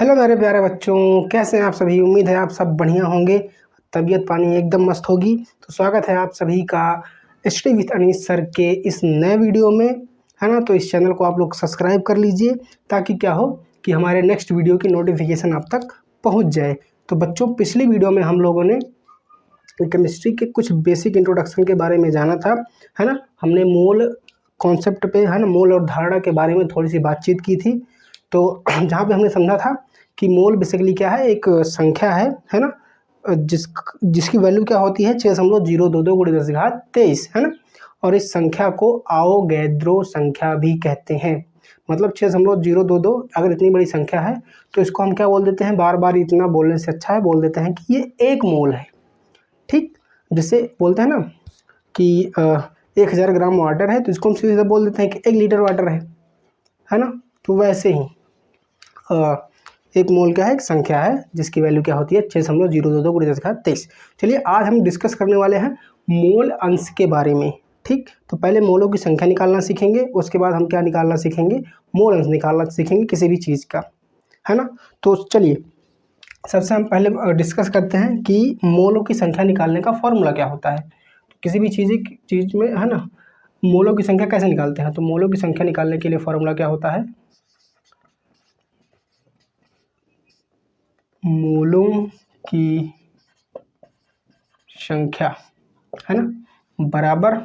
Hello मेरे प्यारे बच्चों, कैसे हैं आप सभी। उम्मीद है आप सब बढ़िया होंगे, तबीयत पानी एकदम मस्त होगी। तो स्वागत है आप सभी का स्टडी विद अनीस सर के इस नए वीडियो में, है ना। तो इस चैनल को आप लोग सब्सक्राइब कर लीजिए ताकि क्या हो कि हमारे नेक्स्ट वीडियो की नोटिफिकेशन आप तक पहुंच जाए। तो बच्चों, पिछली वीडियो में हम लोगों ने केमिस्ट्री के कुछ बेसिक इंट्रोडक्शन के बारे में जाना था, है ना। हमने मोल कॉन्सेप्ट पे, है ना, मोल और धारणा के बारे में थोड़ी सी बातचीत की थी। तो जहाँ पे हमने समझा था कि मोल बेसिकली क्या है, एक संख्या है ना, जिसकी वैल्यू क्या होती है 6.022 × 1023, है ना। और इस संख्या को आवोगैद्रो संख्या भी कहते हैं। मतलब 6.022 अगर इतनी बड़ी संख्या है तो इसको हम क्या बोल देते हैं, बार बार इतना बोलने से अच्छा है बोल देते हैं कि ये एक मोल है। ठीक, जैसे बोलते हैं ना कि 1000 ग्राम वाटर है तो इसको हम सीधे बोल देते हैं कि 1 लीटर वाटर है ना। तो वैसे ही एक मोल क्या है, एक संख्या है जिसकी वैल्यू क्या होती है 6.022 × 1023। चलिए आज हम डिस्कस करने वाले हैं मोल अंश के बारे में। ठीक, तो पहले मोलों की संख्या निकालना सीखेंगे, उसके बाद हम क्या निकालना सीखेंगे, मोल अंश निकालना सीखेंगे किसी भी चीज़ का, है ना। तो चलिए सबसे हम पहले डिस्कस करते हैं कि मोलों की संख्या निकालने का फॉर्मूला क्या होता है। किसी भी चीज़ में, है ना, मोलों की संख्या कैसे निकालते हैं। तो मोलों की संख्या निकालने के लिए फॉर्मूला क्या होता है, मोलों की संख्या, है ना, बराबर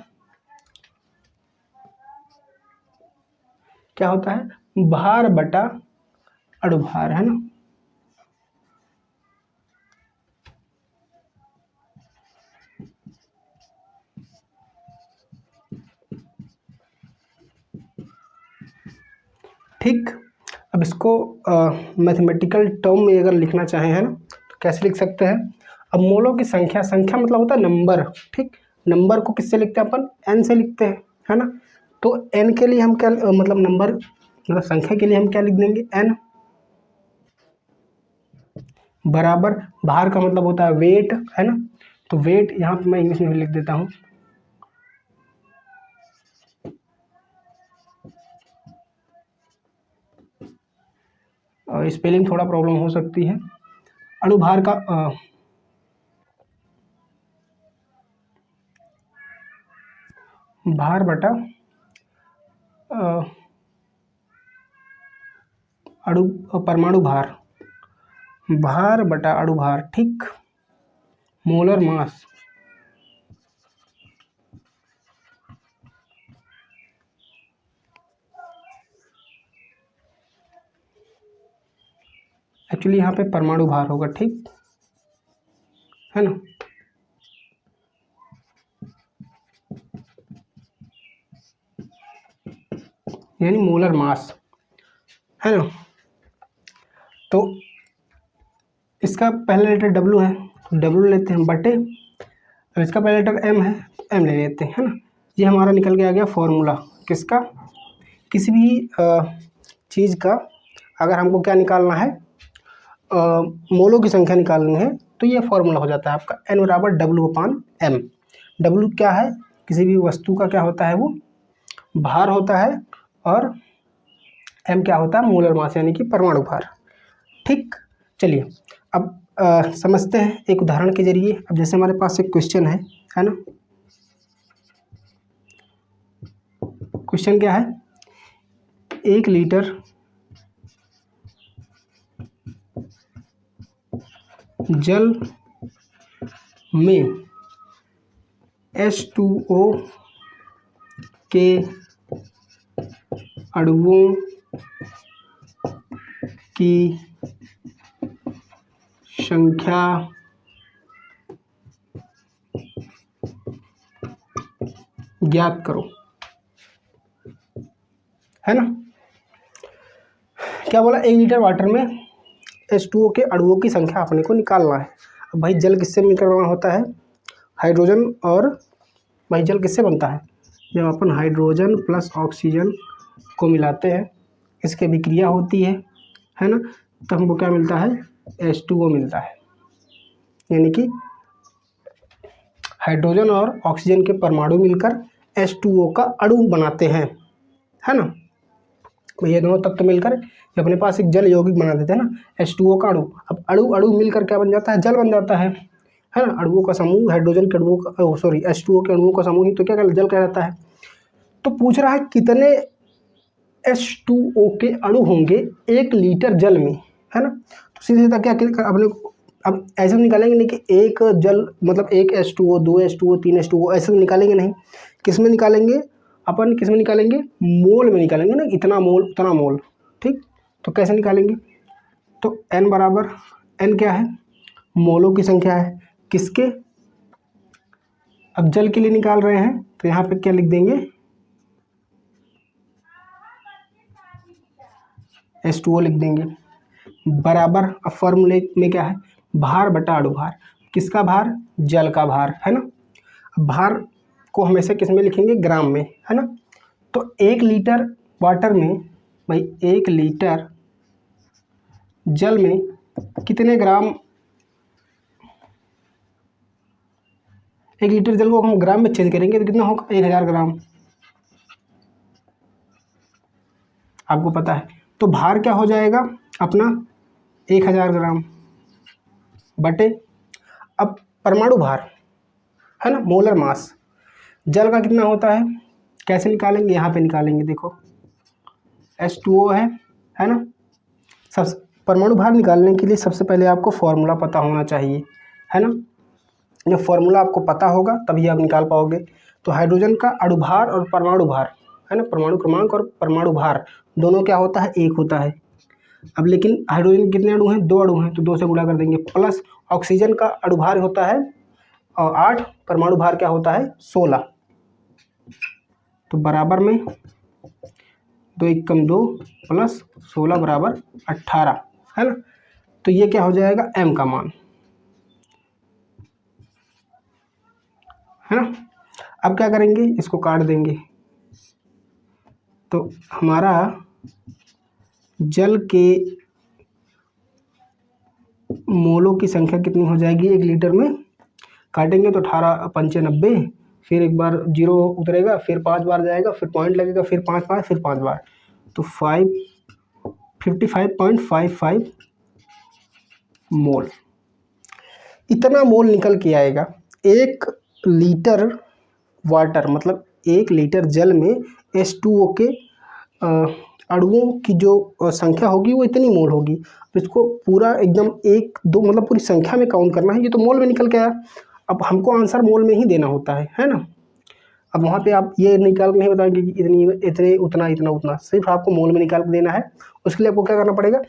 क्या होता है, भार बटा अणुभार, है ना। ठीक, अब इसको मैथमेटिकल टर्म में अगर लिखना चाहें, है ना, तो कैसे लिख सकते हैं। अब मोलों की संख्या, संख्या मतलब होता है नंबर। ठीक, नंबर को किससे लिखते हैं अपन, n से लिखते हैं, है ना। तो n के लिए हम क्या मतलब नंबर मतलब संख्या के लिए हम क्या लिख देंगे, n बराबर भार का मतलब होता है वेट, है ना। तो वेट यहाँ पे मैं इंग्लिश में भी लिख देता हूँ, और स्पेलिंग थोड़ा प्रॉब्लम हो सकती है। अणुभार का भार बटा परमाणु भार, भार बटा अणुभार। ठीक, मोलर मास, एक्चुअली यहाँ पे परमाणु भार होगा, ठीक है ना। यानी मोलर मास, है ना। तो इसका पहला लेटर डब्ल्यू है, डब्ल्यू लेते हैं बटे, अब इसका पहला लेटर एम है तो एम ले लेते हैं, है ना। ये हमारा निकल के आ गया फॉर्मूला किसका, किसी भी चीज़ का अगर हमको क्या निकालना है, मोलों की संख्या निकालनी है तो ये फॉर्मूला हो जाता है आपका n बराबर W/m। W क्या है, किसी भी वस्तु का क्या होता है, वो भार होता है, और m क्या होता है, मोलर मास यानी कि परमाणु भार। ठीक, चलिए अब समझते हैं एक उदाहरण के जरिए। अब जैसे हमारे पास एक क्वेश्चन है ना। क्वेश्चन क्या है, 1 लीटर जल में H2O के अणुओं की संख्या ज्ञात करो, है ना। क्या बोला, 1 लीटर वाटर में H2O के अणुओं की संख्या अपने को निकालना है। अब भाई जल किससे मिलकर बना होता है, हाइड्रोजन। और भाई जल किससे बनता है, जब अपन हाइड्रोजन प्लस ऑक्सीजन को मिलाते हैं, इसकी अभिक्रिया होती है ना, तो हमको क्या मिलता है, H2O मिलता है। यानी कि हाइड्रोजन और ऑक्सीजन के परमाणु मिलकर H2O का अणु बनाते हैं, है ना। ये दोनों तत्व मिलकर ये अपने पास एक जल यौगिक बना देते हैं ना, H2O का अणु। अब अणु अणु मिलकर क्या बन जाता है, जल बन जाता है ना। अणुओं का समूह, हाइड्रोजन के अणुओं का सॉरी H2O के अणुओं का समूह ही तो क्या जल कहलाता है। तो पूछ रहा है कितने H2O के अणु होंगे 1 लीटर जल में, है ना। तो सीधे सीधा क्या अपने को अब ऐसे निकालेंगे नहीं कि एक जल मतलब एक H2O, 2 H2O, 3 H2O, ऐसे निकालेंगे नहीं। किस में निकालेंगे अपन, किस में निकालेंगे, मोल में निकालेंगे ना, इतना मोल उतना मोल। ठीक, तो कैसे निकालेंगे, तो n बराबर, n क्या है, मोलों की संख्या है किसके, अब जल के लिए निकाल रहे हैं तो यहाँ पे क्या लिख देंगे, H2O लिख देंगे, बराबर, अब फॉर्मूले में क्या है, भार बटा अणुभार। किसका भार, जल का भार, है ना। अब भार को हमेशा किस में लिखेंगे, ग्राम में, है ना। तो 1 लीटर वाटर में भाई 1 लीटर जल में कितने ग्राम, 1 लीटर जल को हम ग्राम में चेंज करेंगे तो कितना होगा, 1000 ग्राम, आपको पता है। तो भार क्या हो जाएगा अपना 1000 ग्राम बटे, अब परमाणु भार, है ना, मोलर मास, जल का कितना होता है, कैसे निकालेंगे, यहाँ पे निकालेंगे, देखो H2O है ना। सब परमाणु भार निकालने के लिए सबसे पहले आपको फॉर्मूला पता होना चाहिए, है ना। जब फॉर्मूला आपको पता होगा तभी आप निकाल पाओगे। तो हाइड्रोजन का अणुभार और परमाणु भार, है ना, परमाणु क्रमांक और परमाणु भार दोनों क्या होता है, एक होता है। अब लेकिन हाइड्रोजन के कितने अणु हैं, 2 अणु हैं, तो 2 से गुणा कर देंगे, प्लस ऑक्सीजन का अणुभार होता है और 8, परमाणु भार क्या होता है 16, तो बराबर में 2 एकम 2 प्लस 16 बराबर 18, है ना। तो ये क्या हो जाएगा, m का मान, है ना। अब क्या करेंगे, इसको काट देंगे, तो हमारा जल के मोलों की संख्या कितनी हो जाएगी 1 लीटर में, काटेंगे तो 18 पंचे 90, फिर एक बार जीरो उतरेगा, फिर 5 बार जाएगा, फिर पॉइंट लगेगा, फिर 5 बार, फिर 5 बार, तो 55.55 मोल, इतना मोल निकल के आएगा 1 लीटर वाटर, मतलब 1 लीटर जल में H2O के अणुओं की जो संख्या होगी वो इतनी मोल होगी। अब इसको पूरा एकदम 1 2 मतलब पूरी संख्या में काउंट करना है, ये तो मोल में निकल के आया। अब हमको आंसर मोल में ही देना होता है ना। अब वहाँ पे आप ये निकाल के नहीं बताएंगे कि इतनी इतने उतना इतना उतना, सिर्फ आपको मोल में निकाल के देना है। उसके लिए आपको क्या करना पड़ेगा,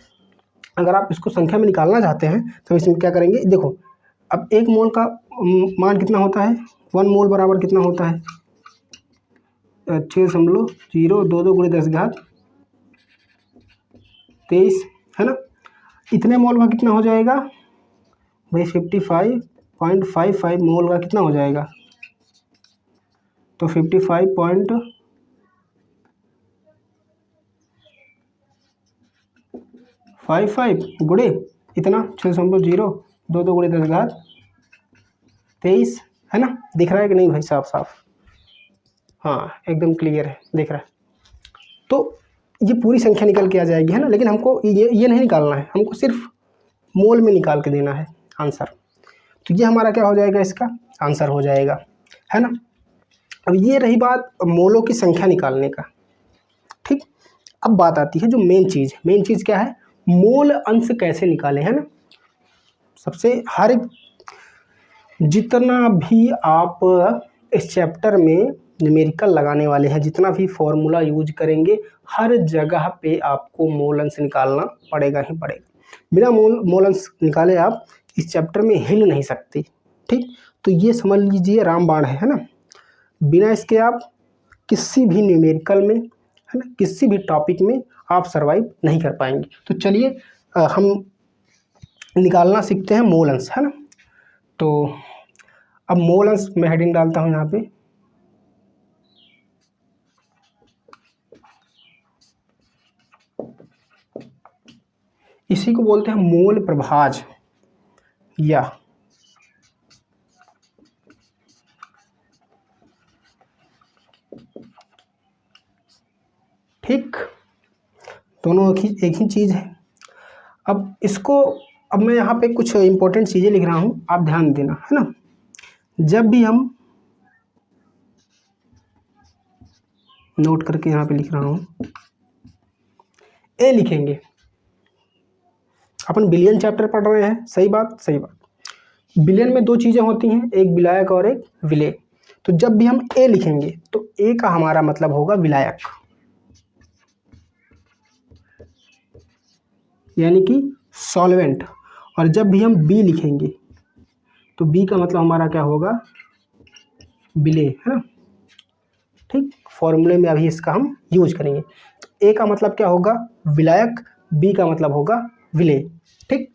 अगर आप इसको संख्या में निकालना चाहते हैं तो इसमें क्या करेंगे, देखो अब 1 मोल का मान कितना होता है, 1 मोल बराबर कितना होता है, 6.022 गुणे 10 घात 23, है ना। इतने मोल का कितना हो जाएगा भाई, 55.55 मोल का कितना हो जाएगा, तो 55.55 गुणे इतना 6.022 गुणे 10 घात 23, है ना। दिख रहा है कि नहीं भाई, साफ साफ, हाँ एकदम क्लियर है, दिख रहा है। तो ये पूरी संख्या निकल के आ जाएगी, है ना। लेकिन हमको ये नहीं निकालना है, हमको सिर्फ मोल में निकाल के देना है आंसर। तो ये हमारा क्या हो जाएगा, इसका आंसर हो जाएगा, है ना। अब ये रही बात मोलों की संख्या निकालने का, ठीक। अब बात आती है जो मेन चीज़ क्या है, मोल अंश कैसे निकालें, है ना। सबसे हर एक जितना भी आप इस चैप्टर में न्यूमेरिकल लगाने वाले हैं, जितना भी फॉर्मूला यूज करेंगे, हर जगह पे आपको मोल अंश निकालना पड़ेगा ही पड़ेगा। बिना मोल अंश निकाले आप इस चैप्टर में हिल नहीं सकते, ठीक। तो ये समझ लीजिए रामबाण है ना। बिना इसके आप किसी भी न्यूमेरिकल में, है ना, किसी भी टॉपिक में आप सरवाइव नहीं कर पाएंगे। तो चलिए हम निकालना सीखते हैं मोल अंश, है ना। तो अब मोल अंश मैं हेडिंग डालता हूँ यहाँ पे, इसी को बोलते हैं मोल प्रभाज या ठीक। दोनों एक ही चीज़ है। अब मैं यहाँ पे कुछ इंपॉर्टेंट चीज़ें लिख रहा हूँ, आप ध्यान देना, है ना। जब भी हम नोट करके यहाँ पे लिख रहा हूँ, ए लिखेंगे, अपन बिलियन चैप्टर पढ़ रहे हैं, सही बात। बिलियन में दो चीज़ें होती हैं, एक विलायक और एक विलेय। तो जब भी हम ए लिखेंगे तो ए का हमारा मतलब होगा विलायक, यानी कि सॉल्वेंट। और जब भी हम बी लिखेंगे तो बी का मतलब हमारा क्या होगा, विलेय, है ना। ठीक, फॉर्मूले में अभी इसका हम यूज करेंगे। ए का मतलब क्या होगा, विलायक, बी का मतलब होगा विलेय। ठीक,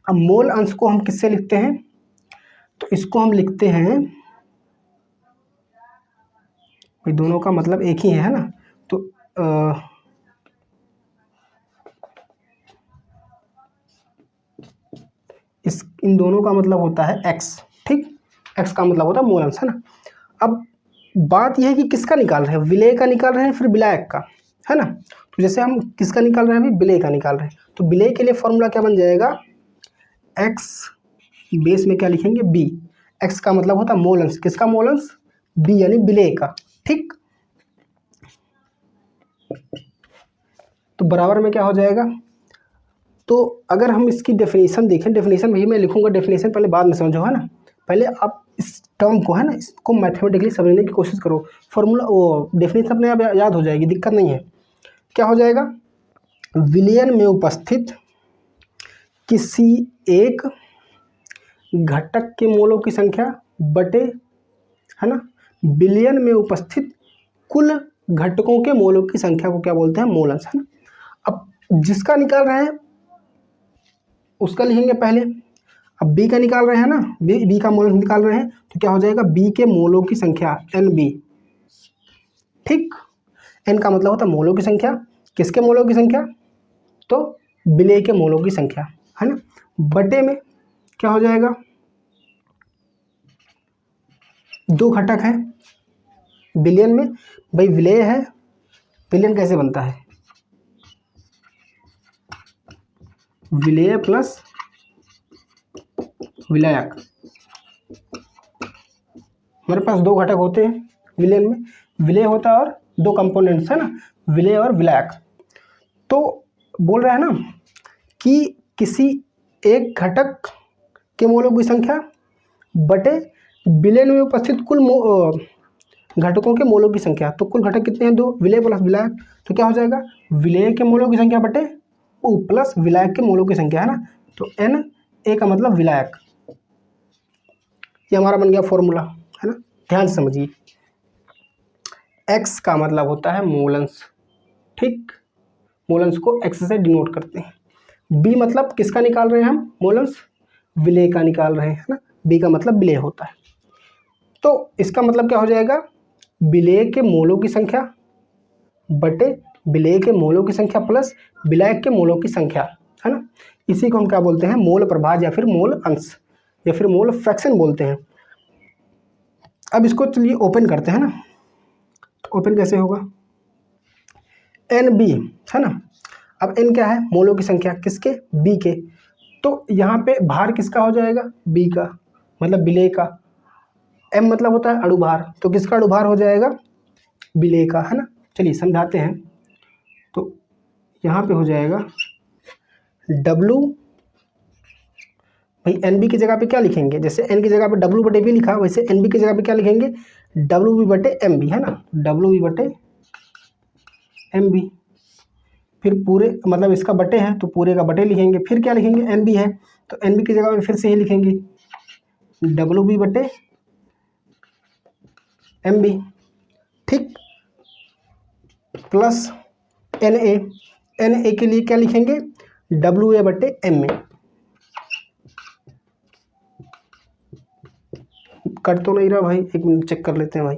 अब मोल अंश को हम किससे लिखते हैं, तो इसको हम लिखते हैं, भाई दोनों का मतलब एक ही है ना। तो इन दोनों का मतलब होता है एक्स। ठीक, एक्स का मतलब होता है मोल अंश, है ना। अब बात यह है कि किसका निकाल रहे हैं, विलेय का निकाल रहे हैं फिर विलायक का, है ना। तो जैसे हम किसका निकाल रहे हैं, अभी विलेय का निकाल रहे हैं, तो विलेय के लिए फॉर्मूला क्या बन जाएगा, एक्स बेस में क्या लिखेंगे, बी। एक्स का मतलब होता है मोल अंश, किसका मोल अंश, बी यानी विलेय का। ठीक, तो बराबर में क्या हो जाएगा, तो अगर हम इसकी डेफिनेशन देखें, डेफिनेशन भी मैं लिखूंगा, डेफिनेशन पहले बाद में समझो, है ना। पहले आप इस टर्म को, है ना, इसको मैथमेटिकली समझने की कोशिश करो। फॉर्मूला वो डेफिनेशन अपने आप याद हो जाएगी, दिक्कत नहीं है। क्या हो जाएगा, विलयन में उपस्थित किसी एक घटक के मोलों की संख्या बटे, है ना, बिलियन में उपस्थित कुल घटकों के मोलों की संख्या को क्या बोलते हैं, मोल अंश, है ना। अब जिसका निकाल रहे हैं उसका लिखेंगे पहले। अब बी का निकाल रहे हैं ना, बी का मोल निकाल रहे हैं, तो क्या हो जाएगा, बी के मोलों की संख्या एन बी। ठीक, एन का मतलब होता है मोलों की संख्या, किसके मोलों की संख्या, तो विलेय के मोलों की संख्या, है ना। बटे में क्या हो जाएगा, दो घटक है बिलियन में, भाई विलेय है, विलियन कैसे बनता है, विलेय प्लस विलायक। हमारे पास दो घटक होते हैं विलेन में, विलेय होता है और दो कंपोनेंट्स, है ना, विलेय और विलायक। तो बोल रहा है ना कि किसी एक घटक के मोलों की संख्या बटे विलेन में उपस्थित कुल घटकों के मोलों की संख्या। तो कुल घटक कितने हैं, दो, विलेय प्लस विलायक। तो क्या हो जाएगा, विलेय के मोलों की संख्या बटे ओ प्लस विलायक के मोलों की संख्या, है ना। तो एन, ए का मतलब विलायक, ये हमारा बन गया फॉर्मूला, है ना। ध्यान से समझिए, एक्स का मतलब होता है मोल अंश। ठीक, मोल अंश को एक्स से डिनोट करते हैं। बी मतलब किसका निकाल रहे हैं हम, मोल अंश, विलेय का निकाल रहे हैं, है ना। बी का मतलब विलेय होता है। तो इसका मतलब क्या हो जाएगा, विलेय के मोलों की संख्या बटे विलेय के मोलों की संख्या प्लस विलायक के मोलों की संख्या, है ना। इसी को हम क्या बोलते हैं, मोल प्रभाज या फिर मोल अंश या फिर मोल फ्रैक्शन बोलते हैं। अब इसको चलिए ओपन करते हैं ना, तो ओपन कैसे होगा, एन बी, है ना। अब एन क्या है, मोलों की संख्या, किसके, बी के। तो यहाँ पे भार किसका हो जाएगा, बी का, मतलब विलेय का। एम मतलब होता है अणुभार, तो किसका अणुभार हो जाएगा, विलेय का, है ना। चलिए समझाते हैं। तो यहाँ पे हो जाएगा डब्लू, भाई एन बी की जगह पे क्या लिखेंगे, जैसे एन की जगह पे डब्लू बटे बी लिखा, वैसे एन बी की जगह पे क्या लिखेंगे, डब्लू बी बटे एम बी, है ना। डब्लू बी बटे एम बी, फिर पूरे मतलब इसका बटे है तो पूरे का बटे लिखेंगे, फिर क्या लिखेंगे, एन बी है तो एन बी की जगह पे फिर से ही लिखेंगे डब्लू बी बटे एम बी। ठीक, plus N A, N A के लिए क्या लिखेंगे, डब्लू ए बटे एम ए। कट तो नहीं रहा भाई, एक मिनट चेक कर लेते हैं भाई,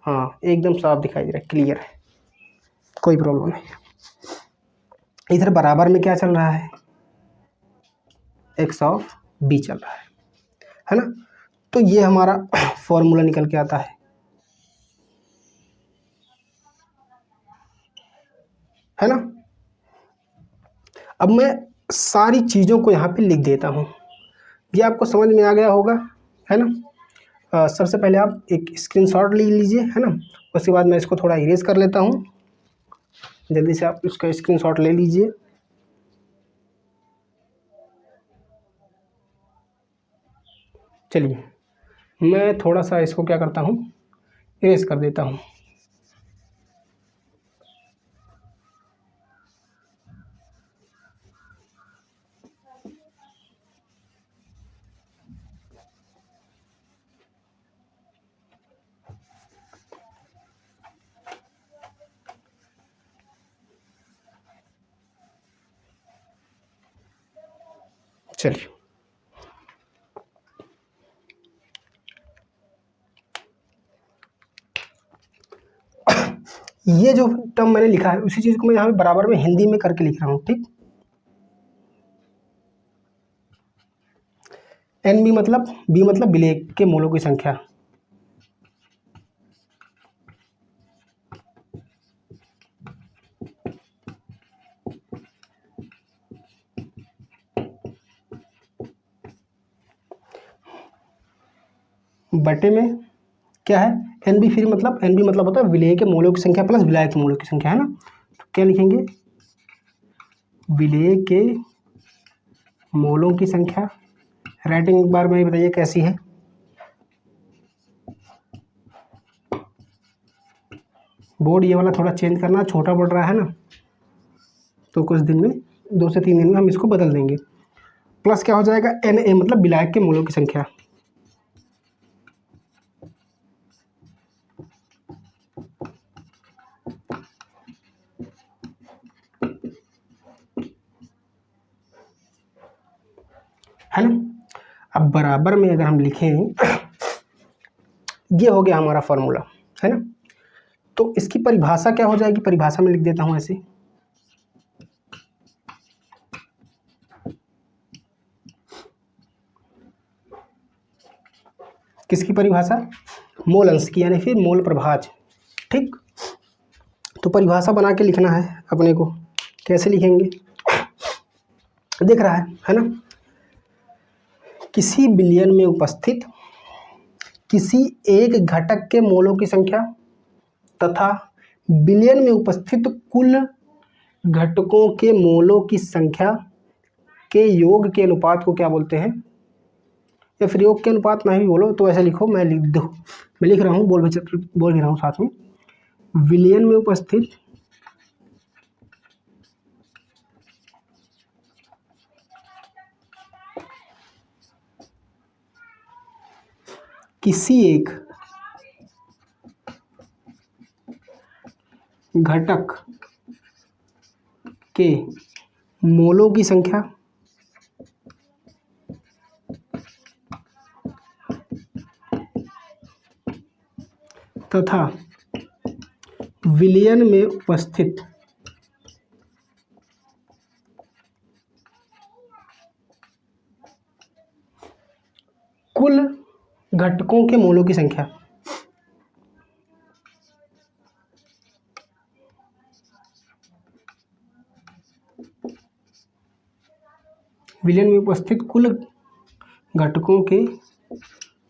हाँ एकदम साफ दिखाई दे रहा है, क्लियर है, कोई प्रॉब्लम नहीं। इधर बराबर में क्या चल रहा है, एक्स ऑफ बी चल रहा है ना। तो ये हमारा फॉर्मूला निकल के आता है ना। अब मैं सारी चीज़ों को यहाँ पे लिख देता हूँ। ये आपको समझ में आ गया होगा, है ना। सबसे पहले आप एक स्क्रीनशॉट ले लीजिए, है ना। उसके बाद मैं इसको थोड़ा इरेज कर लेता हूँ। जल्दी से आप इसका स्क्रीनशॉट ले लीजिए। चलिए मैं थोड़ा सा इसको क्या करता हूँ, इरेज कर देता हूँ। चलिए ये जो टर्म मैंने लिखा है उसी चीज़ को मैं यहाँ पे बराबर में हिंदी में करके लिख रहा हूँ, ठीक। एन बी मतलब विलेय के मोलों की संख्या। बटे में क्या है, एन बी फिर एन बी मतलब होता है विलेय के मोलों की संख्या प्लस विलायक के मोलों की संख्या, है ना। तो क्या लिखेंगे, विलेय के मोलों की संख्या। राइटिंग एक बार में बताइए कैसी है। बोर्ड ये वाला थोड़ा चेंज करना, छोटा पड़ रहा है ना, तो कुछ दिन में 2 से 3 दिन में हम इसको बदल देंगे। प्लस क्या हो जाएगा, एन ए मतलब विलायक के मोलों की संख्या। है ना। अब बराबर में अगर हम लिखें, ये हो गया हमारा फॉर्मूला, है ना। तो इसकी परिभाषा क्या हो जाएगी, परिभाषा में लिख देता हूं ऐसे। किसकी परिभाषा, मोल अंश की, यानी फिर मोल प्रभाज, ठीक। तो परिभाषा बना के लिखना है अपने को। कैसे लिखेंगे, दिख रहा है ना। किसी विलयन में उपस्थित किसी एक घटक के मोलों की संख्या तथा विलयन में उपस्थित कुल घटकों के मोलों की संख्या के योग के अनुपात को क्या बोलते हैं, या फिर योग के अनुपात नहीं भी बोलो तो ऐसा लिखो, मैं लिख रहा हूँ, बोल भी रहा हूँ साथ में। विलयन में उपस्थित किसी एक घटक के मोलों की संख्या तथा विलयन में उपस्थित कुल घटकों के मोलों की संख्या। विलयन में उपस्थित कुल घटकों के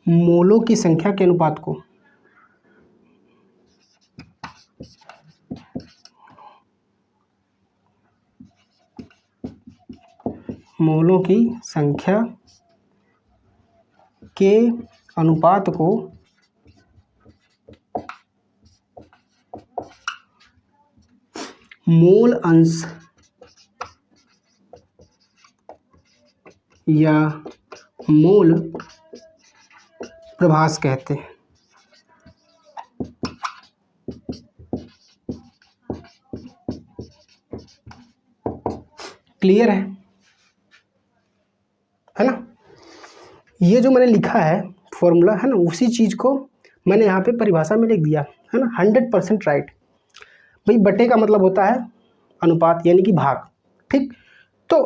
मोलों की संख्या के अनुपात को मोलों की संख्या के अनुपात को मोल अंश या मोल प्रभास कहते हैं। क्लियर है ना। ये जो मैंने लिखा है फॉर्मूला, है ना, उसी चीज़ को मैंने यहाँ पे परिभाषा में लिख दिया, है ना। 100% राइट। भाई बटे का मतलब होता है अनुपात यानी कि भाग, ठीक। तो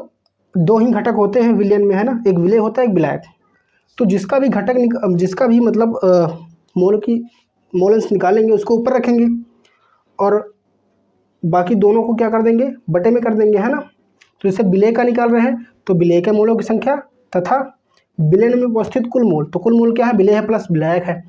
2 ही घटक होते हैं विलयन में, है ना, एक विलेय होता है एक विलायक। तो जिसका भी घटक जिसका भी मोल अंश निकालेंगे उसको ऊपर रखेंगे और बाकी दोनों को क्या कर देंगे, बटे में कर देंगे, है ना। तो जैसे विलेय का निकाल रहे हैं तो विलेय के मोलों की संख्या तथा विलयन में उपस्थित कुल मोल, तो कुल मोल क्या है, विलेय है प्लस विलायक है,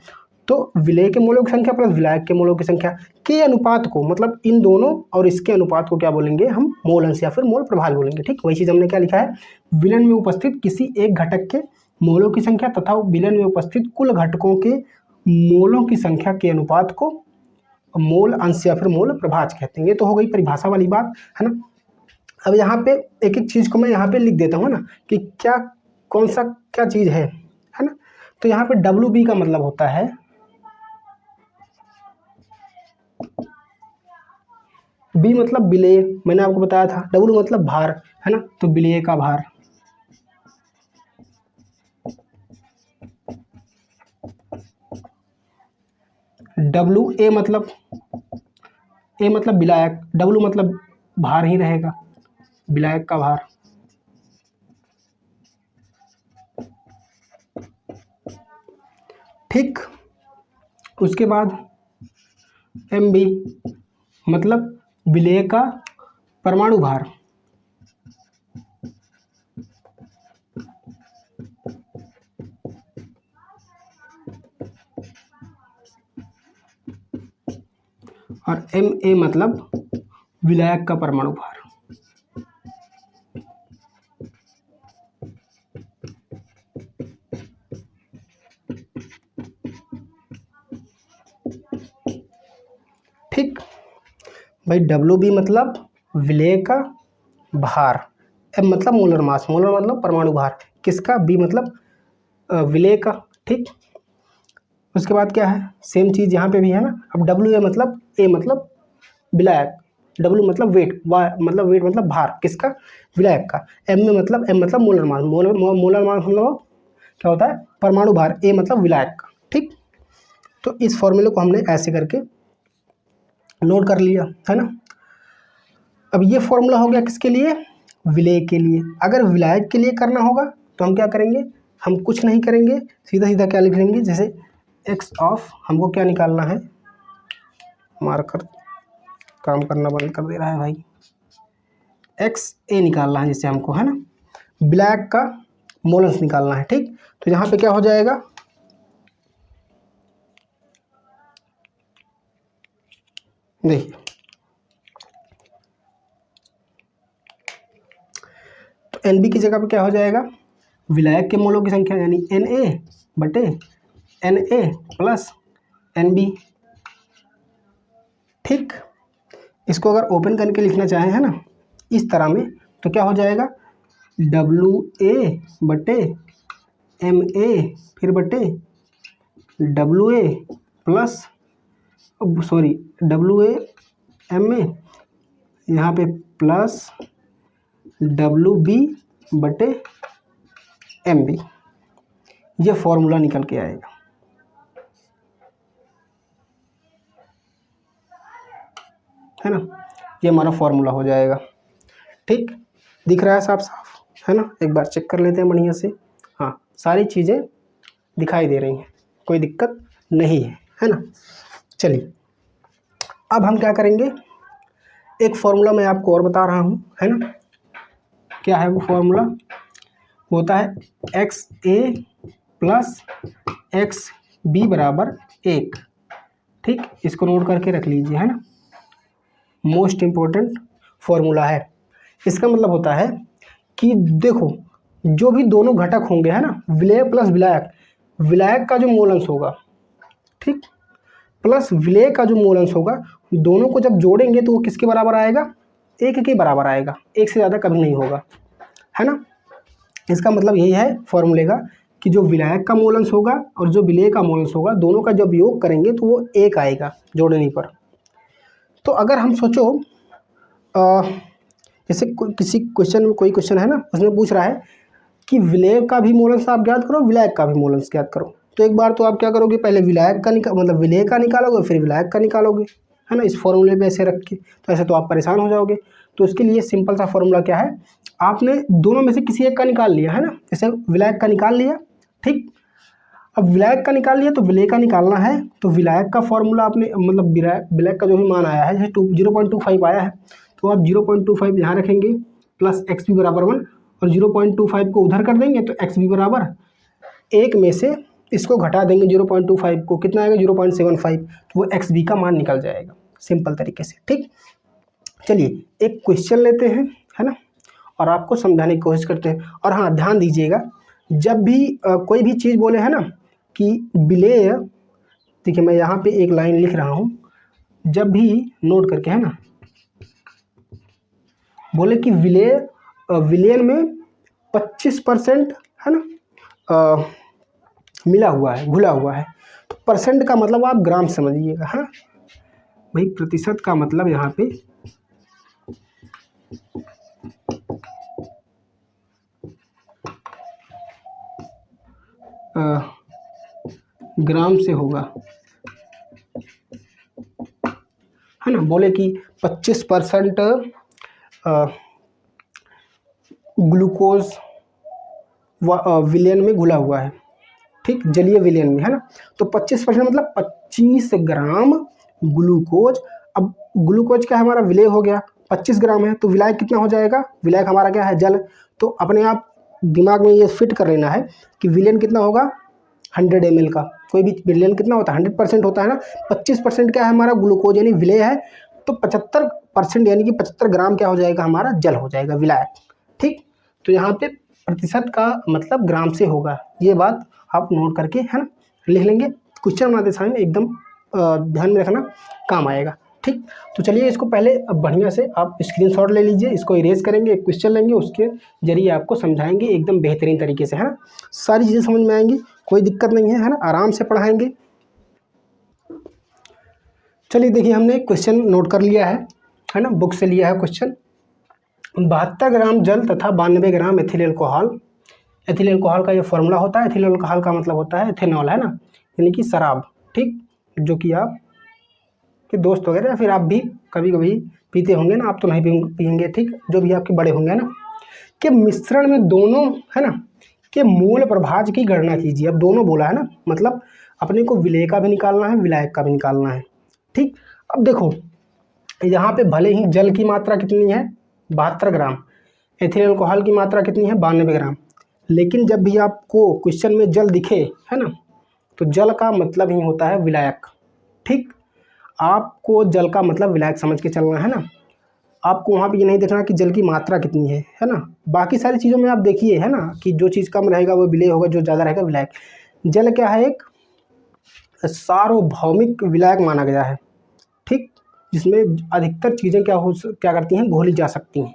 तो विलेय के मोलों की संख्या प्लस विलायक के मोलों की संख्या के अनुपात को, मतलब इन दोनों और इसके अनुपात को क्या बोलेंगे हम, मोल अंश या फिर मोल प्रभाज बोलेंगे। ठीक, वही चीज़ हमने क्या लिखा है, विलयन में उपस्थित किसी एक घटक के मोलों की संख्या तथा विलयन में उपस्थित कुल घटकों के मोलों की संख्या के अनुपात को मोल अंश या फिर मोल प्रभाज कहते हैं। ये तो हो गई परिभाषा वाली बात, है ना। अब यहाँ पे एक एक चीज़ को मैं यहाँ पे लिख देता हूँ ना कि क्या कौन सा क्या चीज़ है ना। तो यहाँ पे WB का मतलब होता है B मतलब विलेय, मैंने आपको बताया था। W मतलब भार, है ना, तो विलेय का भार। A मतलब विलायक, W मतलब भार ही रहेगा, विलायक का भार। ठीक, उसके बाद MB मतलब विलेय का परमाणु भार। और MA मतलब विलायक का परमाणु भार। ठीक भाई, WB मतलब विलेय का भार, M मतलब मोलर मास, मोलर मतलब परमाणु भार किसका, B मतलब विलेय का। ठीक, उसके बाद क्या है, सेम चीज़ यहाँ पे भी है ना। अब WA मतलब A मतलब विलायक, W मतलब वेट, मतलब वेट मतलब भार किसका, विलायक का। M मतलब मोलर मास, मोलर मास मतलब क्या होता है, परमाणु भार। A मतलब विलायक का। ठीक, तो इस फॉर्मूले को हमने ऐसे करके नोट कर लिया, है ना। अब ये फॉर्मूला हो गया किसके लिए, विलेय के लिए। अगर विलायक के लिए करना होगा तो हम क्या करेंगे, हम कुछ नहीं करेंगे, सीधा सीधा क्या लिख लेंगे, जैसे x ऑफ, हमको क्या निकालना है, मार्कर काम करना बंद कर दे रहा है भाई, XA निकालना है जैसे हमको, है ना, विलायक का मोल अंश निकालना है। ठीक, तो यहाँ पे क्या हो जाएगा, देखिए तो NB की जगह पे क्या हो जाएगा, विलायक के मोलों की संख्या यानी Na बटे Na प्लस NB। ठीक, इसको अगर ओपन करके लिखना चाहें, है ना, इस तरह में, तो क्या हो जाएगा, WA बटे MA फिर बटे WA प्लस WA MA, यहाँ पे प्लस WB बटे MB। ये फॉर्मूला निकल के आएगा, है ना, ये हमारा फॉर्मूला हो जाएगा। ठीक, दिख रहा है साफ साफ, है ना, एक बार चेक कर लेते हैं बढ़िया से। हाँ, सारी चीज़ें दिखाई दे रही हैं, कोई दिक्कत नहीं है ना। चलिए अब हम क्या करेंगे, एक फॉर्मूला मैं आपको और बता रहा हूँ, है ना। क्या है वो फॉर्मूला, होता है XA प्लस XB बराबर 1। ठीक, इसको नोट करके रख लीजिए, है ना, मोस्ट इम्पोर्टेंट फॉर्मूला है। इसका मतलब होता है कि देखो, जो भी दोनों घटक होंगे, है ना, विलेय प्लस विलायक, विलायक का जो मोल अंश होगा, ठीक, प्लस विलेय का जो मोल अंश होगा, दोनों को जब जोड़ेंगे तो वो किसके बराबर आएगा, 1 के बराबर आएगा, 1 से ज़्यादा कभी नहीं होगा, है ना। इसका मतलब यही है फॉर्मूले का कि जो विलायक का मोल अंश होगा और जो विलेय का मोल अंश होगा, दोनों का जब योग करेंगे तो वो 1 आएगा जोड़ने पर। तो अगर हम सोचो जैसे किसी क्वेश्चन में, कोई क्वेश्चन है ना, उसमें पूछ रहा है कि विलेय का भी मोल अंश आप ज्ञात करो, विलायक का भी मोल अंश ज्ञात करो, तो एक बार तो आप क्या करोगे, पहले विलायक का मतलब विलेय का निकालोगे, फिर विलायक का निकालोगे, है ना, इस फॉर्मूले पे ऐसे रख के, तो ऐसे तो आप परेशान हो जाओगे। तो उसके लिए सिंपल सा फॉर्मूला क्या है, आपने दोनों में से किसी एक का निकाल लिया, है ना, जैसे विलायक का निकाल लिया। ठीक, अब विलायक का निकाल लिया तो विलेय का निकालना है, तो विलायक का फॉर्मूला आपने मतलब विलायक का जो भी मान आया है, जैसे 0.25 आया है, तो आप 0.25 यहाँ रखेंगे, प्लस एक्स बी बराबर 1 और 0.25 को उधर कर देंगे तो एक्स बी बराबर 1 में से इसको घटा देंगे 0.25 को, कितना आएगा 0.75, तो वो एक्स बी का मान निकल जाएगा सिंपल तरीके से। ठीक, चलिए एक क्वेश्चन लेते हैं, है ना, और आपको समझाने की कोशिश करते हैं। और हाँ, ध्यान दीजिएगा, जब भी कोई भी चीज़ बोले, है ना, कि विलेय, देखिए मैं यहाँ पे एक लाइन लिख रहा हूँ, जब भी नोट करके, है ना, बोले कि विलेयन में 25% है ना मिला हुआ है, घुला हुआ है, तो परसेंट का मतलब आप ग्राम समझिएगा, है ना भाई। प्रतिशत का मतलब यहाँ पे ग्राम से होगा, है ना। बोले कि 25% ग्लूकोज विलेन में घुला हुआ है, ठीक, जलीय विलेन में, है ना। तो 25% मतलब 25 ग्राम ग्लूकोज। अब ग्लूकोज क्या है, हमारा विलेय हो गया, 25 ग्राम है, तो विलायक कितना हो जाएगा, विलायक हमारा क्या है, जल। तो अपने आप दिमाग में ये फिट कर लेना है कि विलेन कितना होगा 100 ml का, कोई भी विलेन कितना होता है 100% होता है ना। 25% क्या है हमारा ग्लूकोज यानी विलेय है, तो 75% यानी कि 75 ग्राम क्या हो जाएगा हमारा जल हो जाएगा, विलायक। ठीक, तो यहाँ पे प्रतिशत का मतलब ग्राम से होगा, ये बात आप नोट करके, है ना, लिख लेंगे। क्वेश्चन बनाते समय एकदम ध्यान में रखना, काम आएगा। ठीक, तो चलिए इसको पहले बढ़िया से आप स्क्रीनशॉट ले लीजिए, इसको इरेज करेंगे, एक क्वेश्चन लेंगे, उसके जरिए आपको समझाएंगे एकदम बेहतरीन तरीके से, है ना। सारी चीज़ें समझ में आएंगी, कोई दिक्कत नहीं है ना, आराम से पढ़ाएंगे। चलिए देखिए, हमने क्वेश्चन नोट कर लिया है ना, बुक से लिया है क्वेश्चन। 72 ग्राम जल तथा 92 ग्राम एथिल अल्कोहल। एथिल अल्कोहल का ये फॉर्मूला होता है, एथिल अल्कोहल का मतलब होता है एथेनॉल, है ना, यानी कि शराब। ठीक, जो कि आप के दोस्त वगैरह या फिर आप भी कभी कभी पीते होंगे ना, आप तो नहीं पियेंगे, ठीक, जो भी आपके बड़े होंगे ना, के मिश्रण में दोनों, है ना, के मूल प्रभाज की गणना कीजिए। अब दोनों बोला है ना, मतलब अपने को विलेय का भी निकालना है, विलायक का भी निकालना है। ठीक, अब देखो यहाँ पे भले ही जल की मात्रा कितनी है 72 ग्राम, एथिल अल्कोहल की मात्रा कितनी है 92 ग्राम, लेकिन जब भी आपको क्वेश्चन में जल दिखे, है ना, तो जल का मतलब ही होता है विलायक। ठीक, आपको जल का मतलब विलायक समझ के चलना है ना, आपको वहाँ पे ये नहीं देखना कि जल की मात्रा कितनी है ना। बाकी सारी चीज़ों में आप देखिए, है ना, कि जो चीज़ कम रहेगा वो विलेय होगा, जो ज़्यादा रहेगा विलायक। जल क्या है, एक सार्वभौमिक विलायक माना गया है, ठीक, जिसमें अधिकतर चीज़ें क्या करती हैं, घोली जा सकती हैं,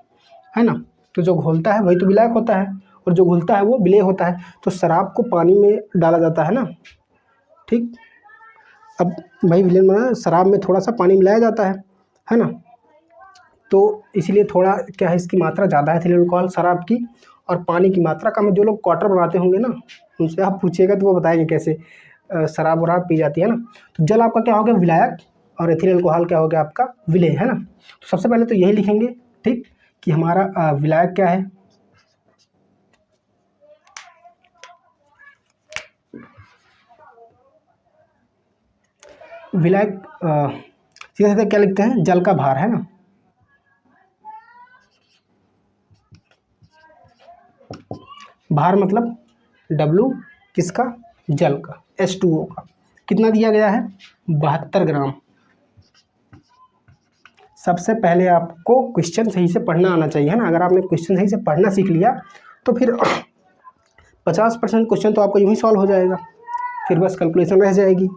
है ना। तो जो घोलता है वही तो विलायक होता है, और जो घुलता है वो विलेय होता है। तो शराब को पानी में डाला जाता है ना, ठीक, अब भाई विलेय में शराब में थोड़ा सा पानी मिलाया जाता है ना, तो इसलिए थोड़ा क्या है, इसकी मात्रा ज़्यादा है एथिल अल्कोहल शराब की, और पानी की मात्रा कम है। जो लोग क्वार्टर बनाते होंगे ना, उनसे आप पूछिएगा तो वो बताएंगे कैसे शराब वराब पी जाती है ना। तो जल आपका क्या हो गया विलायक, और एथिल अल्कोहल क्या हो गया आपका विलेय, है ना। तो सबसे पहले तो यही लिखेंगे, ठीक, कि हमारा विलायक क्या है, विलायक सीधे सीधे क्या लिखते हैं, जल का भार, है ना। भार मतलब W किसका, जल का, H2O का। कितना दिया गया है 72 ग्राम। सबसे पहले आपको क्वेश्चन सही से पढ़ना आना चाहिए, है ना। अगर आपने क्वेश्चन सही से पढ़ना सीख लिया तो फिर 50% क्वेश्चन तो आपको यूँ ही सॉल्व हो जाएगा, फिर बस कैलकुलेशन रह जाएगी।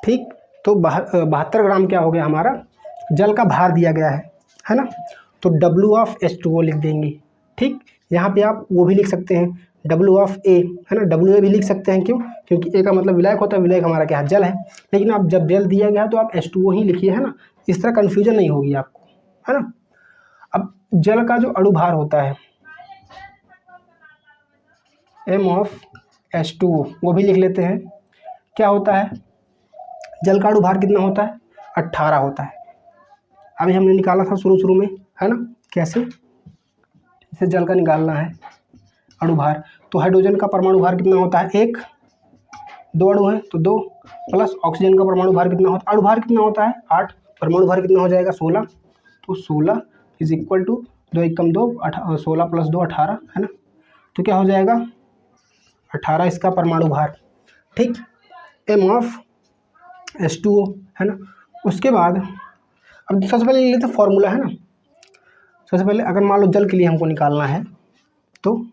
ठीक, तो 72 ग्राम क्या हो गया हमारा, जल का भार दिया गया है ना। तो W ऑफ H2O लिख देंगे। ठीक, यहाँ पे आप वो भी लिख सकते हैं W ऑफ A, है ना, WA भी लिख सकते हैं। क्यों, क्योंकि A का मतलब विलायक होता है, विलायक हमारा क्या है, जल है। लेकिन आप जब जल दिया गया तो आप H2O ही लिखिए, है ना, इस तरह कन्फ्यूजन नहीं होगी आपको, है ना। अब जल का जो अणुभार होता है M ऑफ H2O, वो भी लिख लेते हैं। क्या होता है, जल का अणुभार कितना होता है 18 होता है। अभी हमने निकाला था शुरू में, है ना, कैसे, इसे जल का निकालना है अणुभार। तो हाइड्रोजन का परमाणु भार कितना होता है 1, 2 अणु है तो 2, प्लस ऑक्सीजन का परमाणु भार कितना होता है, अणुभार कितना होता है 8, परमाणु भार कितना हो जाएगा 16। तो 16 is equal to 2 Ekam 2 16 plus 2 18 है ना। तो क्या हो जाएगा 18 इसका परमाणु भार। ठीक, m ऑफ H2O है ना। उसके बाद अब सबसे पहले ले लेते हैं फॉर्मूला है ना। सबसे पहले अगर मान लो जल के लिए हमको निकालना है तो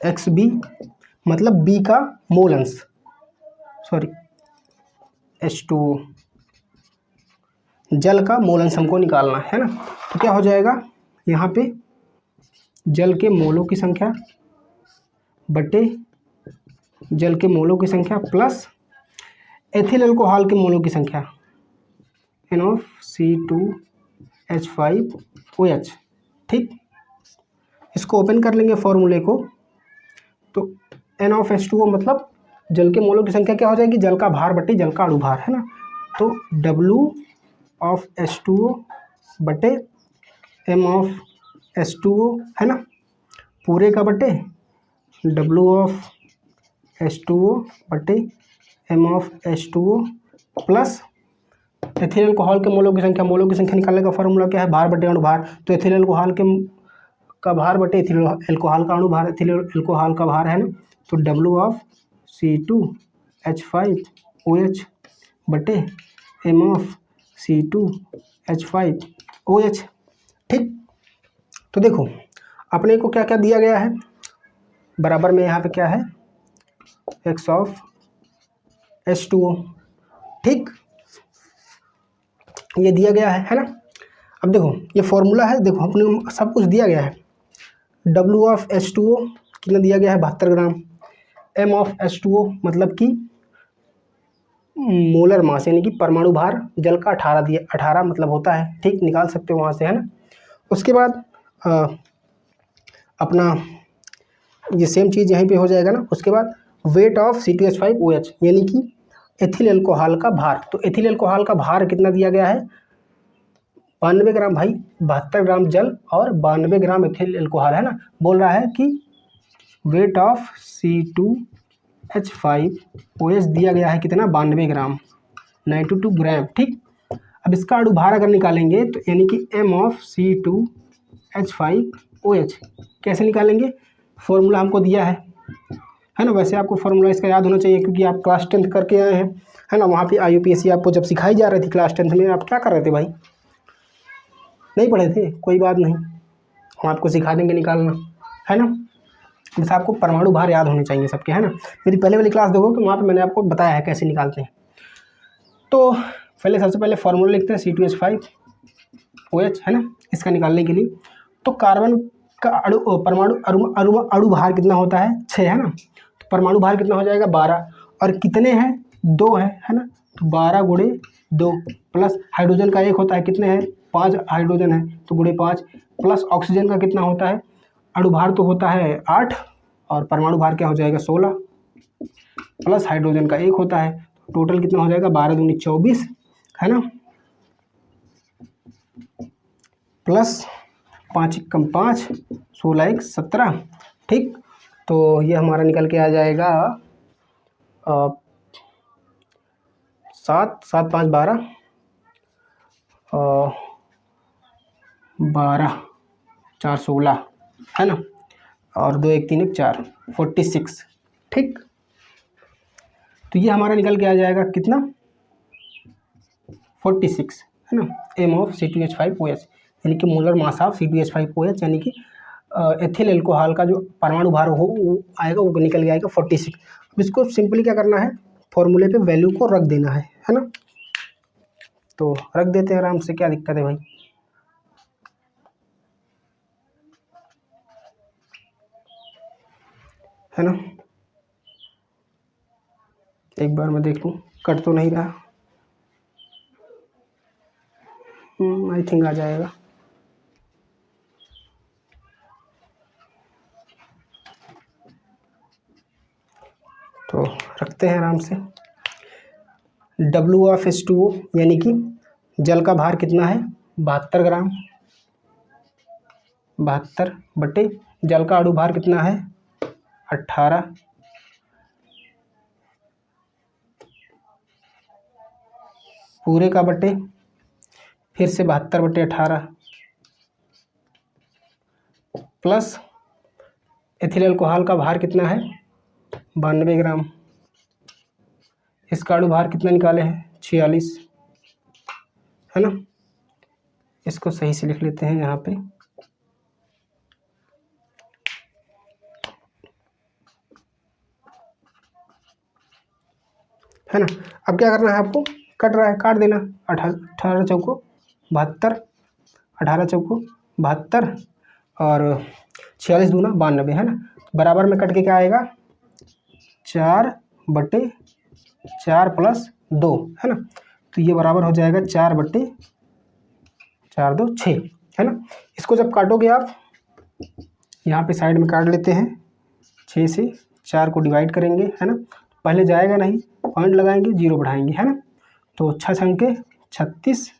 XB मतलब B का मोल अंश, सॉरी H2O जल का मोल अंश हमको निकालना है ना। तो क्या हो जाएगा यहाँ पे जल के मोलों की संख्या बटे जल के मोलों की संख्या प्लस एथिल अल्कोहल के मोलों की संख्या NaOH। ठीक, इसको ओपन कर लेंगे फॉर्मूले को। तो N ऑफ H2O मतलब जल के मोलों की संख्या क्या हो जाएगी, जल का भार बटे जल का अणु भार है ना। तो W ऑफ H2O बटे M ऑफ H2O है ना, पूरे का बटे W ऑफ H2O बटे M of H2O plus ethyl alcohol के मोलों की संख्या निकालने का फॉर्मूला क्या है, भार बटे अणु भार। तो एथिल अल्कोहल का भार बटे एथिल अल्कोहल का अणु भार, एथिल अल्कोहल का भार है ना। तो W ऑफ C2H5OH बटे M ऑफ C2H5OH। ठीक, तो देखो अपने को क्या क्या दिया गया है, बराबर में यहाँ पे क्या है X ऑफ H2O। ठीक, ये दिया गया है ना। अब देखो ये फॉर्मूला है, देखो अपने सब कुछ दिया गया है। W ऑफ H2O कितना दिया गया है 72 ग्राम। M ऑफ H2O मतलब कि मोलर मास यानी कि परमाणु भार जल का 18 दिया, 18 मतलब होता है। ठीक, निकाल सकते हो वहाँ से है ना। उसके बाद अपना ये सेम चीज़ यहीं पे हो जाएगा ना। उसके बाद वेट ऑफ C2H5OH यानी कि एथिल अल्कोहल का भार। तो एथिल अल्कोहल का भार कितना दिया गया है 92 ग्राम भाई, 72 ग्राम जल और 92 ग्राम एथिल अल्कोहल है ना। बोल रहा है कि वेट ऑफ C2H5OH दिया गया है कितना 92 ग्राम 92 ग्राम। ठीक, अब इसका अणु भार अगर निकालेंगे तो यानी कि M ऑफ C2H5OH कैसे निकालेंगे, फॉर्मूला हमको दिया है ना। वैसे आपको फॉर्मूला इसका याद होना चाहिए क्योंकि आप क्लास 10th करके आए हैं है ना। वहाँ पे IUPAC आपको जब सिखाई जा रही थी क्लास 10th में, आप क्या कर रहे थे भाई, नहीं पढ़े थे, कोई बात नहीं, हम आपको सिखा देंगे निकालना है ना। बस आपको परमाणु भार याद होने चाहिए सबके है ना। मेरी पहले वाली क्लास देखो कि वहाँ पे मैंने आपको बताया है कैसे निकालते हैं। तो पहले सबसे पहले फॉर्मूला लिखते हैं C2H5OH है ना, इसका निकालने के लिए। तो कार्बन का अणु भार कितना होता है 6 है ना। तो परमाणु भार कितना हो जाएगा 12 और कितने हैं 2 है ना। तो 12 गुणे 2 प्लस हाइड्रोजन का 1 होता है, कितने हैं 5 हाइड्रोजन है तो गुणे 5 प्लस ऑक्सीजन का कितना होता है, अणु भार तो होता है 8 और परमाणु भार क्या हो जाएगा 16 प्लस हाइड्रोजन का 1 होता है। टोटल कितना हो जाएगा 12 दूनी 24 है ना, प्लस 5 एकम 5 16 1 17। ठीक, तो ये हमारा निकल के आ जाएगा 7 7 5 12 12 4 16 है ना, और 2 1 3 1 4 46। ठीक, तो ये हमारा निकल के आ जाएगा कितना 46 है ना। M ऑफ C2H5OH यानी कि मोलर मास ऑफ C2H5OH यानी कि एथिल अल्कोहल का जो परमाणु भार हो वो आएगा, वो निकल के आएगा 46। अब इसको सिंपली क्या करना है, फॉर्मूले पे वैल्यू को रख देना है ना। तो रख देते हैं आराम से, क्या दिक्कत है भाई। है ना, एक बार मैं देख लूँ कट तो नहीं रहा, आई थिंक आ जाएगा। तो रखते हैं आराम से। W ऑफ H2O यानी कि जल का भार कितना है 72 ग्राम, 72 बटे जल का अणु भार कितना है 18 . पूरे का बटे फिर से 72/18 प्लस एथिल अल्कोहल का भार कितना है 92 ग्राम। इसका अणु भार कितना निकाले हैं 46, है ना। इसको सही से लिख लेते हैं यहाँ पे। है ना। अब क्या करना है आपको, कट रहा है काट देना। 18 चौको 72, 18 चौको 72 और 46 दूना 92, है ना। बराबर में कट के क्या आएगा 4/4 + 2, है ना। तो ये बराबर हो जाएगा 4/4 2 6, है ना। इसको जब काटोगे आप यहाँ पे साइड में काट लेते हैं। 6 से 4 को डिवाइड करेंगे, है ना। पहले जाएगा नहीं, पॉइंट लगाएंगे, 0 बढ़ाएंगे, है ना। तो 6 छंके 36,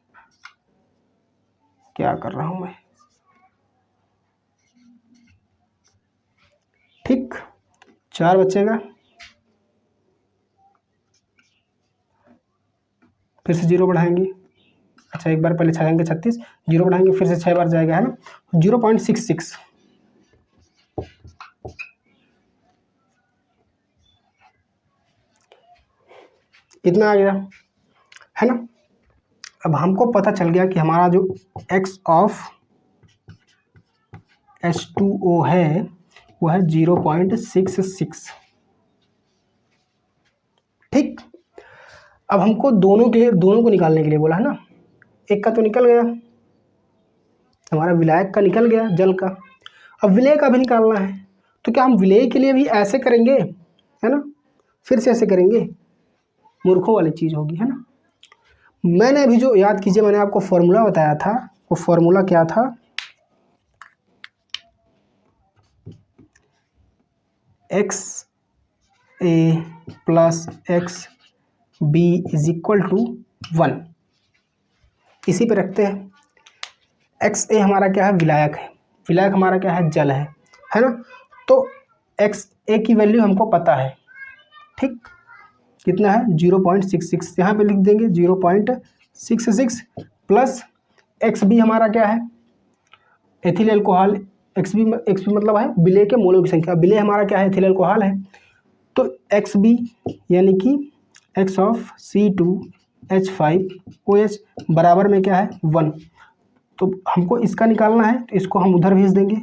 क्या कर रहा हूँ मैं, ठीक। 4 बचेगा, फिर से 0 बढ़ाएंगे। अच्छा एक बार पहले 6 छंके 36, 0 बढ़ाएंगे, फिर से 6 बार जाएगा, है ना। 0.66 इतना आ गया, है ना। अब हमको पता चल गया कि हमारा जो x ऑफ H2O है वो है 0.66, ठीक। अब हमको दोनों को निकालने के लिए बोला है ना। एक का तो निकल गया, हमारा विलायक का निकल गया, जल का। अब विलेय का भी निकालना है, तो क्या हम विलेय के लिए भी ऐसे करेंगे, है ना। फिर से ऐसे करेंगे, मूर्खों वाली चीज़ होगी, है ना। मैंने अभी जो याद कीजिए, मैंने आपको फॉर्मूला बताया था, वो फॉर्मूला क्या था, XA + XB = 1। इसी पे रखते हैं। XA हमारा क्या है विलायक है, विलायक हमारा क्या है जल है ना। तो XA की वैल्यू हमको पता है, ठीक। कितना है 0.66, यहाँ पे लिख देंगे 0.66 प्लस XB हमारा क्या है एथिल अल्कोहल। XB मतलब है विलेय के मोलों की संख्या, विलेय हमारा क्या है एथिल अल्कोहल है। तो XB यानी कि X ऑफ C2H5OH बराबर में क्या है 1। तो हमको इसका निकालना है, तो इसको हम उधर भेज देंगे।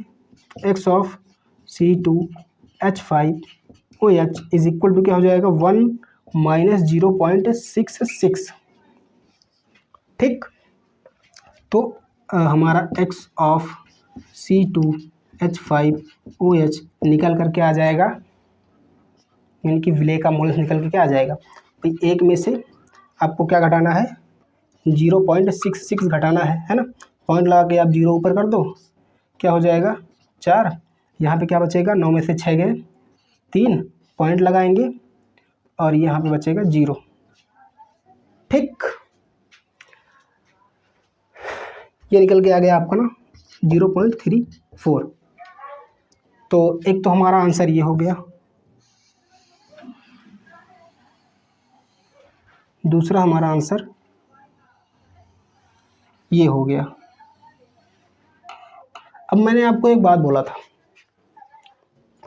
X of C2H5OH is equal to क्या हो जाएगा 1 - 0.66, ठीक। तो हमारा X ऑफ C2H5OH निकल करके आ जाएगा, यानी कि विलेय का मोल निकल के क्या आ जाएगा। तो एक में से आपको क्या घटाना है 0.66 घटाना है ना। पॉइंट लगा के आप 0 ऊपर कर दो, क्या हो जाएगा 4। यहाँ पे क्या बचेगा 9 में से 6 गए 3, पॉइंट लगाएंगे और यहाँ पे बचेगा 0, ठीक। ये निकल के आ गया आपका ना 0.34। तो एक तो हमारा आंसर ये हो गया, दूसरा हमारा आंसर ये हो गया। अब मैंने आपको एक बात बोला था,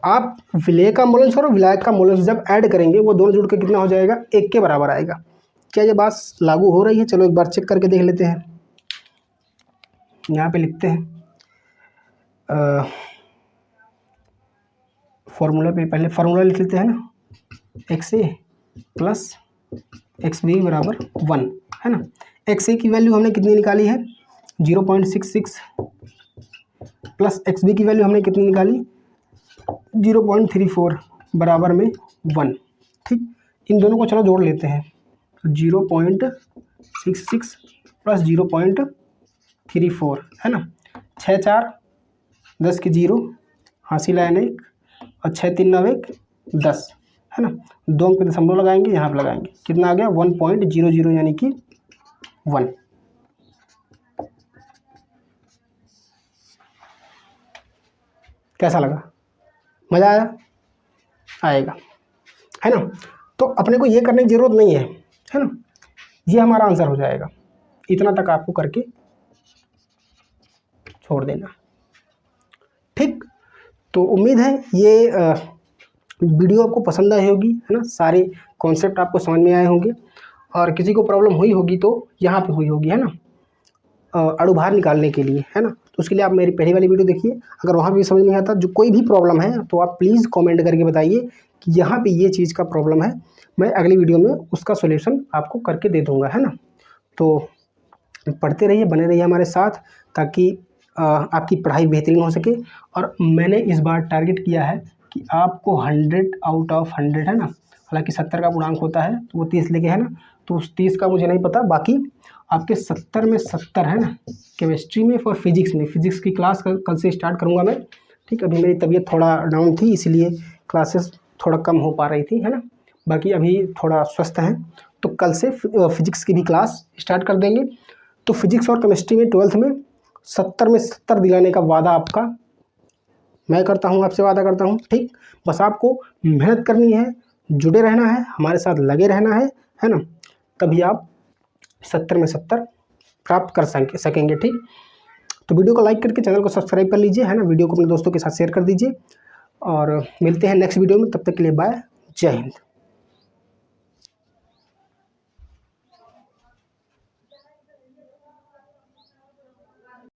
आप विलेय का मोलेंस और विलायक का मोलेंस जब ऐड करेंगे वो दोनों जुड़ के कितना हो जाएगा 1 के बराबर आएगा। क्या ये बात लागू हो रही है? चलो एक बार चेक करके देख लेते हैं। यहाँ पे लिखते हैं फॉर्मूला पे, पहले फार्मूला लिख लेते हैं ना, XA + XB = 1, है ना। XA की वैल्यू हमने कितनी निकाली है 0.66 प्लस XB की वैल्यू हमने कितनी निकाली 0.34 बराबर में 1, ठीक। इन दोनों को चलो जोड़ लेते हैं। 0.66 प्लस 0.34, है ना। 6 4 10 की 0, हासिल आयन 1 और 6 3 9 1 10, है ना। 2 अंक पे दशमलव लगाएंगे, यहाँ पे लगाएंगे, कितना आ गया 1.00 यानी कि 1। कैसा लगा? मज़ा आया? आएगा, है ना। तो अपने को ये करने की ज़रूरत नहीं है ना। ये हमारा आंसर हो जाएगा। इतना तक आपको करके छोड़ देना। ठीक, तो उम्मीद है ये वीडियो आपको पसंद आई होगी, है ना। सारे कॉन्सेप्ट आपको समझ में आए होंगे, और किसी को प्रॉब्लम हुई होगी तो यहाँ पे हुई होगी, है ना, अड़ू बाहर निकालने के लिए, है ना। तो उसके लिए आप मेरी पहली वाली वीडियो देखिए। अगर वहाँ भी समझ नहीं आता, जो कोई भी प्रॉब्लम है, तो आप प्लीज़ कमेंट करके बताइए कि यहाँ पे ये चीज़ का प्रॉब्लम है। मैं अगली वीडियो में उसका सॉल्यूशन आपको करके दे दूँगा, है ना। तो पढ़ते रहिए, बने रहिए हमारे साथ, ताकि आपकी पढ़ाई बेहतरीन हो सके। और मैंने इस बार टारगेट किया है कि आपको 100 आउट ऑफ 100, है ना। हालांकि 70 का गुणांक होता है, तो वो 30 लेके, है ना। तो उस 30 का मुझे नहीं पता, बाकी आपके 70 में 70, है ना, केमिस्ट्री में और फिजिक्स में। फिजिक्स की क्लास कल से स्टार्ट करूँगा मैं। ठीक, अभी मेरी तबीयत थोड़ा डाउन थी, इसलिए क्लासेस थोड़ा कम हो पा रही थी, है ना। बाकी अभी थोड़ा स्वस्थ हैं, तो कल से फिजिक्स की भी क्लास स्टार्ट कर देंगे। तो फिजिक्स और केमिस्ट्री में 12th में 70 में 70 दिलाने का वादा आपका मैं करता हूँ, आपसे वादा करता हूँ। ठीक, बस आपको मेहनत करनी है, जुड़े रहना है, हमारे साथ लगे रहना है ना। तभी आप 70 में 70 प्राप्त कर सकेंगे। ठीक, तो वीडियो को लाइक करके चैनल को सब्सक्राइब कर लीजिए, है ना। वीडियो को अपने दोस्तों के साथ शेयर कर दीजिए, और मिलते हैं नेक्स्ट वीडियो में। तब तक के लिए बाय, जय हिंद।